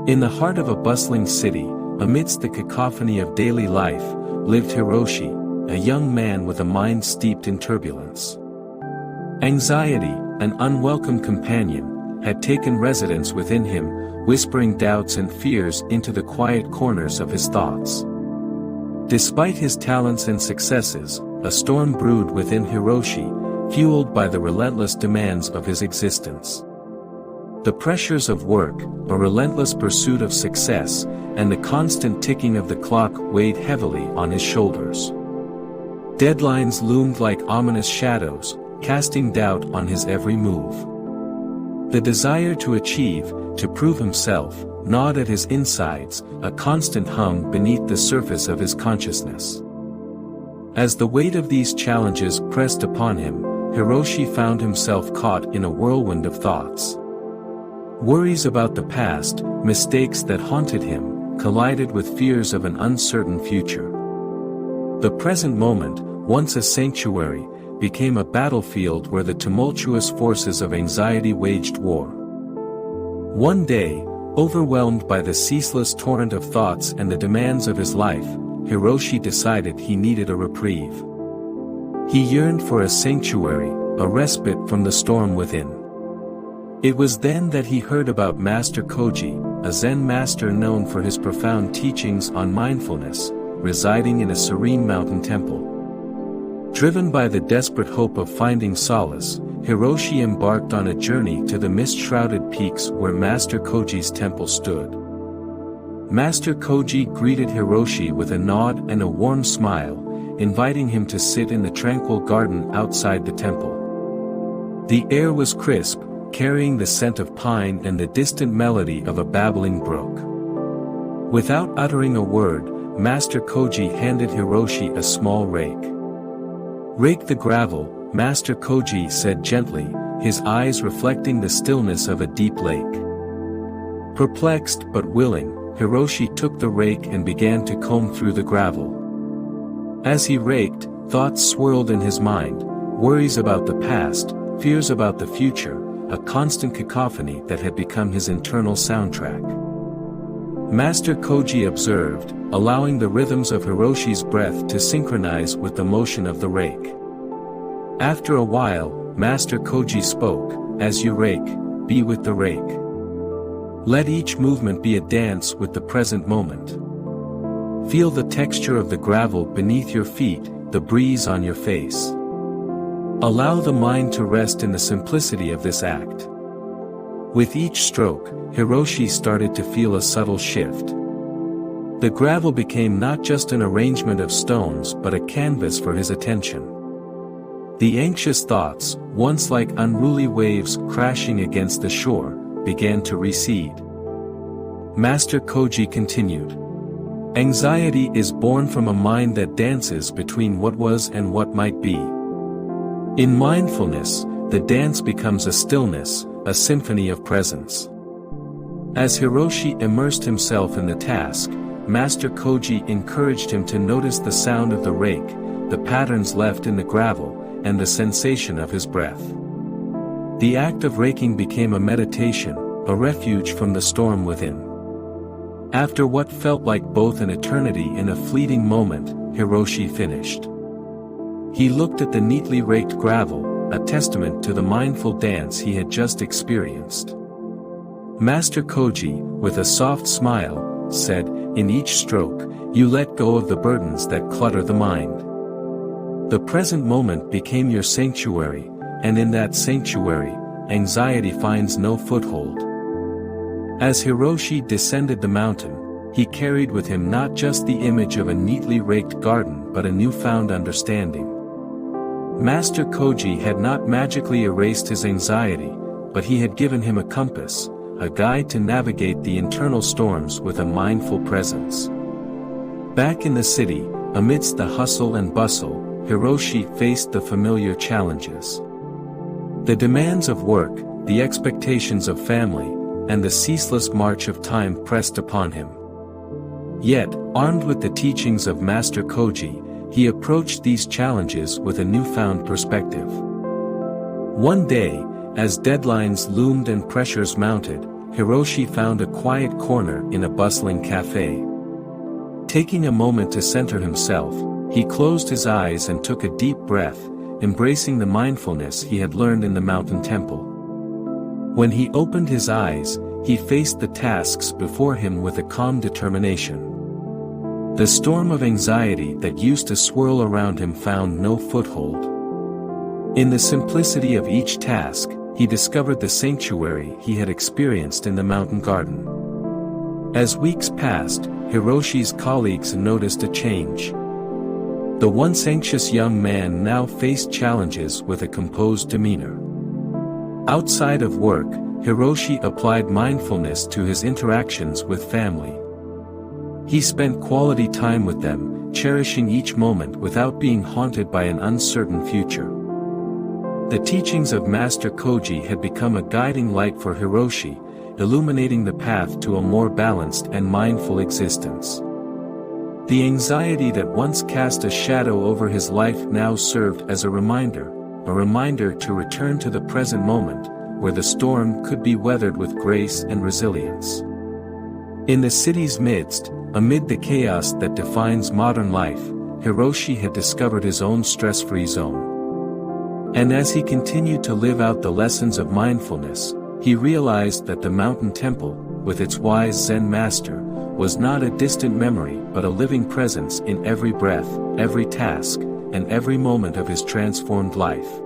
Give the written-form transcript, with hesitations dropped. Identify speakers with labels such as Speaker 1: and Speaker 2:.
Speaker 1: In the heart of a bustling city, amidst the cacophony of daily life, lived Hiroshi, a young man with a mind steeped in turbulence. Anxiety, an unwelcome companion, had taken residence within him, whispering doubts and fears into the quiet corners of his thoughts. Despite his talents and successes, a storm brewed within Hiroshi, fueled by the relentless demands of his existence. The pressures of work, a relentless pursuit of success, and the constant ticking of the clock weighed heavily on his shoulders. Deadlines loomed like ominous shadows, casting doubt on his every move. The desire to achieve, to prove himself, gnawed at his insides, a constant hum beneath the surface of his consciousness. As the weight of these challenges pressed upon him, Hiroshi found himself caught in a whirlwind of thoughts. Worries about the past, mistakes that haunted him, collided with fears of an uncertain future. The present moment, once a sanctuary, became a battlefield where the tumultuous forces of anxiety waged war. One day, overwhelmed by the ceaseless torrent of thoughts and the demands of his life, Hiroshi decided he needed a reprieve. He yearned for a sanctuary, a respite from the storm within. It was then that he heard about Master Koji, a Zen master known for his profound teachings on mindfulness, residing in a serene mountain temple. Driven by the desperate hope of finding solace, Hiroshi embarked on a journey to the mist-shrouded peaks where Master Koji's temple stood. Master Koji greeted Hiroshi with a nod and a warm smile, inviting him to sit in the tranquil garden outside the temple. The air was crisp, carrying the scent of pine and the distant melody of a babbling brook. Without uttering a word, Master Koji handed Hiroshi a small rake. "Rake the gravel," Master Koji said gently, his eyes reflecting the stillness of a deep lake. Perplexed but willing, Hiroshi took the rake and began to comb through the gravel. As he raked, thoughts swirled in his mind, worries about the past, fears about the future, a constant cacophony that had become his internal soundtrack. Master Koji observed, allowing the rhythms of Hiroshi's breath to synchronize with the motion of the rake. After a while, Master Koji spoke, "As you rake, be with the rake. Let each movement be a dance with the present moment. Feel the texture of the gravel beneath your feet, the breeze on your face. Allow the mind to rest in the simplicity of this act." With each stroke, Hiroshi started to feel a subtle shift. The gravel became not just an arrangement of stones but a canvas for his attention. The anxious thoughts, once like unruly waves crashing against the shore, began to recede. Master Koji continued. "Anxiety is born from a mind that dances between what was and what might be. In mindfulness, the dance becomes a stillness, a symphony of presence." As Hiroshi immersed himself in the task, Master Koji encouraged him to notice the sound of the rake, the patterns left in the gravel, and the sensation of his breath. The act of raking became a meditation, a refuge from the storm within. After what felt like both an eternity and a fleeting moment, Hiroshi finished. He looked at the neatly raked gravel, a testament to the mindful dance he had just experienced. Master Koji, with a soft smile, said, "In each stroke, you let go of the burdens that clutter the mind. The present moment became your sanctuary, and in that sanctuary, anxiety finds no foothold." As Hiroshi descended the mountain, he carried with him not just the image of a neatly raked garden but a newfound understanding. Master Koji had not magically erased his anxiety, but he had given him a compass, a guide to navigate the internal storms with a mindful presence. Back in the city, amidst the hustle and bustle, Hiroshi faced the familiar challenges. The demands of work, the expectations of family, and the ceaseless march of time pressed upon him. Yet, armed with the teachings of Master Koji, he approached these challenges with a newfound perspective. One day, as deadlines loomed and pressures mounted, Hiroshi found a quiet corner in a bustling cafe. Taking a moment to center himself, he closed his eyes and took a deep breath, embracing the mindfulness he had learned in the mountain temple. When he opened his eyes, he faced the tasks before him with a calm determination. The storm of anxiety that used to swirl around him found no foothold. In the simplicity of each task, he discovered the sanctuary he had experienced in the mountain garden. As weeks passed, Hiroshi's colleagues noticed a change. The once anxious young man now faced challenges with a composed demeanor. Outside of work, Hiroshi applied mindfulness to his interactions with family. He spent quality time with them, cherishing each moment without being haunted by an uncertain future. The teachings of Master Koji had become a guiding light for Hiroshi, illuminating the path to a more balanced and mindful existence. The anxiety that once cast a shadow over his life now served as a reminder to return to the present moment, where the storm could be weathered with grace and resilience. In the city's midst, amid the chaos that defines modern life, Hiroshi had discovered his own stress-free zone. And as he continued to live out the lessons of mindfulness, he realized that the mountain temple, with its wise Zen master, was not a distant memory but a living presence in every breath, every task, and every moment of his transformed life.